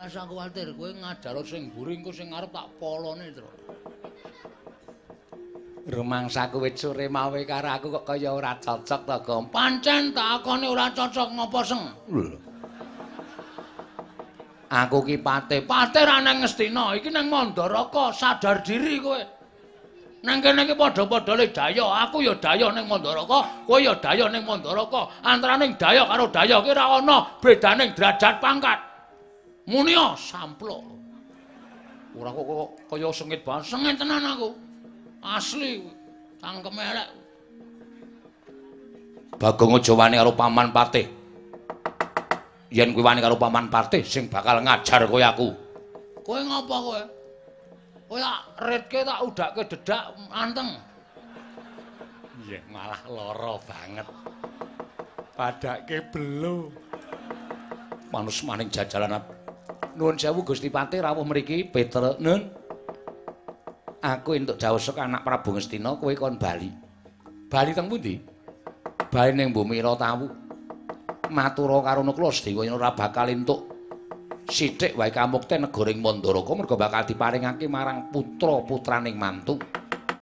Asa kuwatir kowe ngajar sing mburi engko sing arep tak polone, Tru. Rumangsa kowe sore mawe karo aku kok kaya ora cocok to, Gom. Pancen tak akone ora cocok ngopo seng? Aku ki Patih ra nang Ngastina, iki nang Mandaraka, sadar diri kowe. Nang kene iki padha-padha le daya, aku ya daya ning Mandaraka, kowe ya daya ning Mandaraka. Antaraning daya karo daya ki ora ana bedaning derajat pangkat. Muni samplok. Ora kok kaya sengit banget, sengit tenan aku. Asli cangkeme elek. Bagong aja wani karo Paman Patih. Yen kowe wani karo Paman Patih sing bakal ngajar kowe aku. Kowe ngapa kowe? Kowe tak retke tak udake dedak anteng. Iya, malah lara banget. Padake belo. Manus maning jajalan. Nuwun sewu Gusti Patih rawuh mriki Petra. Nun. Aku entuk jawesuk anak Prabu Ngastina kowe kon bali. Bali teng pundi? Bali ning Bumira Tawu. Matura karo Nukla Sedewa yen ora bakal entuk sithik wae kamukten negara ing Mandaraka merga bakal diparingake marang putra-putraning mantu.